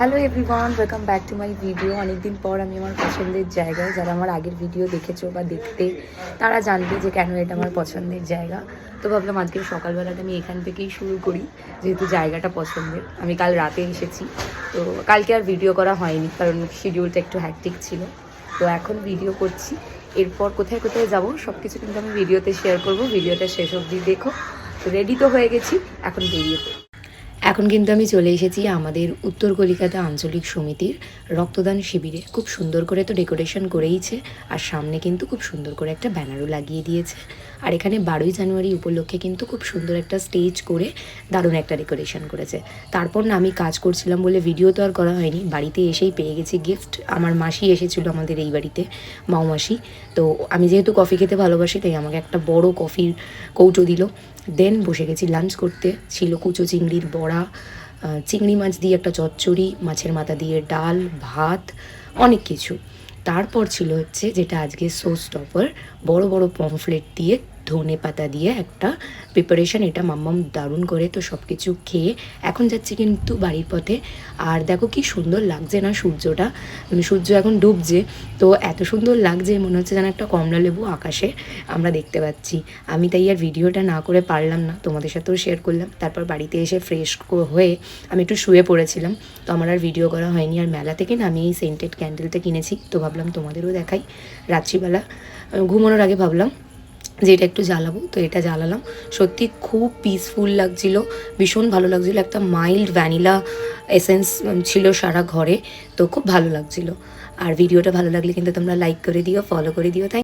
Hello everyone, welcome back to my video. অনেকদিন পর আমি আমার পছন্দের জায়গায়, যারা আমার আগের ভিডিও দেখেছো বা দেখতে তারা জানবে যে কেন এটা আমার পছন্দের জায়গা। তো ভাবলাম আজকে সকালবেলাটা আমি এখান থেকেই শুরু করি, যেহেতু জায়গাটা পছন্দের। আমি কাল রাতে এসেছি, তো কালকে আর ভিডিও করা হয়নি কারণ শিডিউলটা একটু হ্যাকটিক ছিল। তো এখন ভিডিও করছি, এরপর কোথায় কোথায় যাব সব কিছু কিন্তু আমি ভিডিওতে শেয়ার করব। ভিডিওটা শেষ অবধি দেখো। তো রেডি তো হয়ে গেছি, এখন বেরিয়ে পড়ি। এখন কিন্তু আমি চলে এসেছি আমাদের উত্তর কলিকাতা আঞ্চলিক সমিতির রক্তদান শিবিরে। খুব সুন্দর করে তো ডেকোরেশন করেইছে, আর সামনে কিন্তু খুব সুন্দর করে একটা ব্যানারও লাগিয়ে দিয়েছে। আর এখানে 12ই জানুয়ারি উপলক্ষে কিন্তু খুব সুন্দর একটা স্টেজ করে দারুণ একটা ডেকোরেশন করেছে। তারপর না আমি কাজ করছিলাম বলে ভিডিও তো আর করা হয়নি, বাড়িতে এসেই পেয়ে গেছি গিফট। আমার মাসি এসেছিলো আমাদের এই বাড়িতে, মাউমাসি। তো আমি যেহেতু কফি খেতে ভালোবাসি, তাই আমাকে একটা বড় কফির কৌটো দিল। দেন বসে গেছি লাঞ্চ করতে। ছিল কুচো চিংড়ির বড়া, চিংড়ি মাছ দিয়ে একটা চচ্চড়ি, মাছের মাথা দিয়ে ডাল, ভাত, অনেক কিছু। তারপর ছিল হচ্ছে যেটা আজকে শো স্টপার, বড় বড় পমফ্লেট দিয়ে ধনে পাতা দিয়ে একটা প্রিপারেশন। এটা মাম্মাম দারুণ করে। তো সব কিছু খেয়ে এখন যাচ্ছি কিন্তু বাড়ির পথে। আর দেখো কি সুন্দর লাগছে না সূর্যটা, সূর্য এখন ডুবছে। তো এত সুন্দর লাগছে, মনে হচ্ছে যেন একটা কমলা লেবু আকাশে আমরা দেখতে পাচ্ছি। আমি তাই আর ভিডিওটা না করে পারলাম না, তোমাদের সাথেও শেয়ার করলাম। তারপর বাড়িতে এসে ফ্রেশ হয়ে আমি একটু শুয়ে পড়েছিলাম, তো আমার আর ভিডিও করা হয়নি। আর মেলা থেকে না আমি এই সেন্টেড ক্যান্ডেলটা কিনেছি, তো ভাবলাম তোমাদেরও দেখাই। রাত্রিবেলা ঘুমানোর আগে ভাবলাম যে এটা একটু জ্বালাবো, তো এটা জ্বালালাম। সত্যি খুব পিসফুল লাগছিল, ভীষণ ভালো লাগছিল। একটা মাইল্ড ভ্যানিলা এসেন্স ছিল সারা ঘরে, তো খুব ভালো লাগছিল। আর ভিডিওটা ভালো লাগলে কিন্তু তোমরা লাইক করে দিও, ফলো করে দিও। তাই